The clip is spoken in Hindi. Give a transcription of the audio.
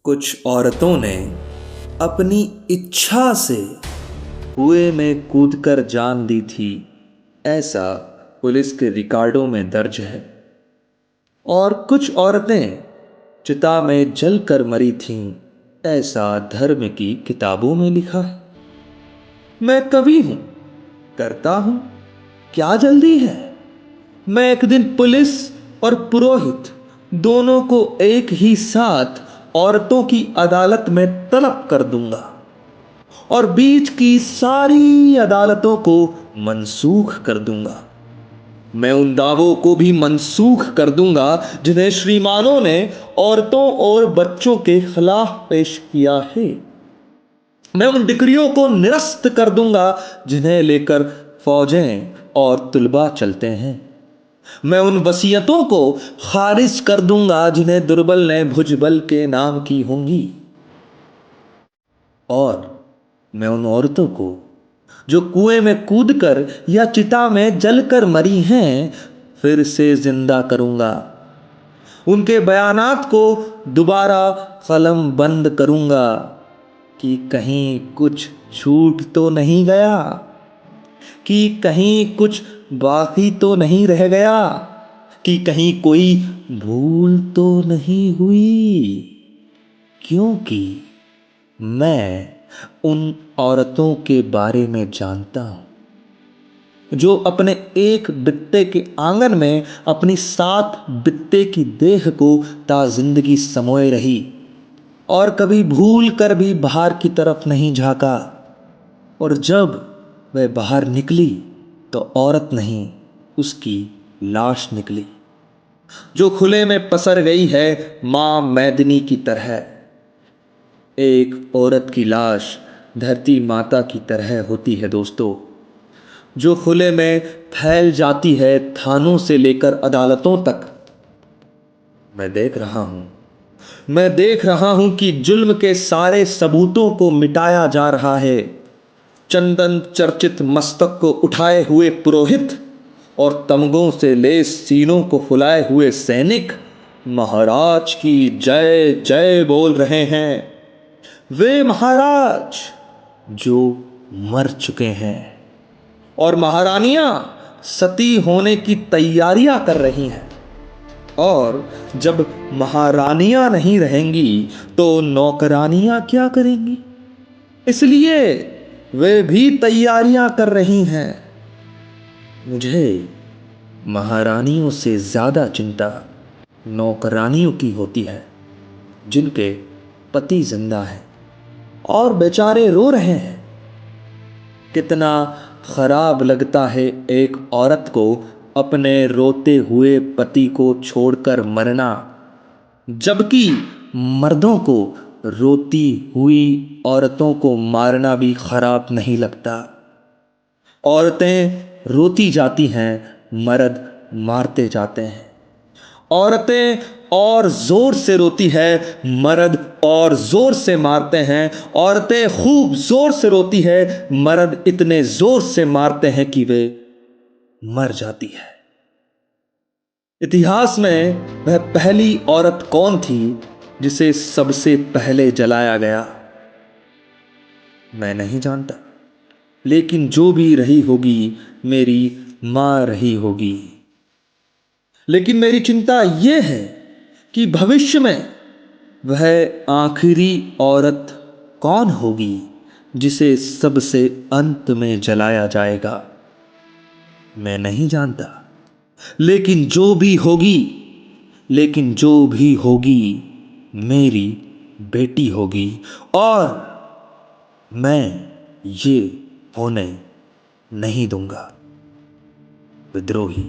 कुछ औरतों ने अपनी इच्छा से कुएं में कूदकर जान दी थी, ऐसा पुलिस के रिकॉर्डों में दर्ज है। और कुछ औरतें चिता में जलकर मरी थीं, ऐसा धर्म की किताबों में लिखा है। मैं कवि हूं, करता हूं, क्या जल्दी है। मैं एक दिन पुलिस और पुरोहित दोनों को एक ही साथ औरतों की अदालत में तलब कर दूंगा और बीच की सारी अदालतों को मनसूख कर दूंगा। मैं उन दावों को भी मनसूख कर दूंगा जिन्हें श्रीमानों ने औरतों और बच्चों के खिलाफ पेश किया है। मैं उन डिक्रियों को निरस्त कर दूंगा जिन्हें लेकर फौजें और तुलबा चलते हैं। मैं उन वसीयतों को खारिज कर दूंगा जिन्हें दुर्बल ने भुजबल के नाम की होंगी। और मैं उन औरतों को जो कुएं में कूदकर या चिता में जलकर मरी हैं, फिर से जिंदा करूंगा। उनके बयानात को दोबारा कलम बंद करूंगा कि कहीं कुछ छूट तो नहीं गया, कि कहीं कुछ बाकी तो नहीं रह गया, कि कहीं कोई भूल तो नहीं हुई। क्योंकि मैं उन औरतों के बारे में जानता हूं जो अपने एक बित्ते के आंगन में अपनी 7 बित्ते की देह को ताजिंदगी समोए रही और कभी भूल कर भी बाहर की तरफ नहीं झांका। और जब वह बाहर निकली तो औरत नहीं, उसकी लाश निकली, जो खुले में पसर गई है मां मैदिनी की तरह। एक औरत की लाश धरती माता की तरह होती है दोस्तों, जो खुले में फैल जाती है थानों से लेकर अदालतों तक। मैं देख रहा हूं कि जुल्म के सारे सबूतों को मिटाया जा रहा है। चंदन चर्चित मस्तक को उठाए हुए पुरोहित और तमगों से लेस सीनों को फुलाए हुए सैनिक महाराज की जय जय बोल रहे हैं। वे महाराज जो मर चुके हैं और महारानियां सती होने की तैयारियां कर रही हैं। और जब महारानियां नहीं रहेंगी तो नौकरानियां क्या करेंगी, इसलिए वे भी तैयारियां कर रही हैं। मुझे महारानियों से ज्यादा चिंता नौकरानियों की होती है, जिनके पति जिंदा हैं और बेचारे रो रहे हैं। कितना खराब लगता है एक औरत को अपने रोते हुए पति को छोड़कर मरना, जबकि मर्दों को रोती हुई औरतों को मारना भी खराब नहीं लगता। औरतें रोती जाती हैं, मर्द मारते जाते हैं। औरतें और जोर से रोती है, मर्द और जोर से मारते हैं। औरतें खूब जोर से रोती है, मर्द इतने जोर से मारते हैं कि वे मर जाती है। इतिहास में वह पहली औरत कौन थी जिसे सबसे पहले जलाया गया? मैं नहीं जानता, लेकिन जो भी रही होगी मेरी मां रही होगी। लेकिन मेरी चिंता यह है कि भविष्य में वह आखिरी औरत कौन होगी जिसे सबसे अंत में जलाया जाएगा। मैं नहीं जानता, लेकिन जो भी होगी मेरी बेटी होगी और मैं ये होने नहीं दूंगा। विद्रोही।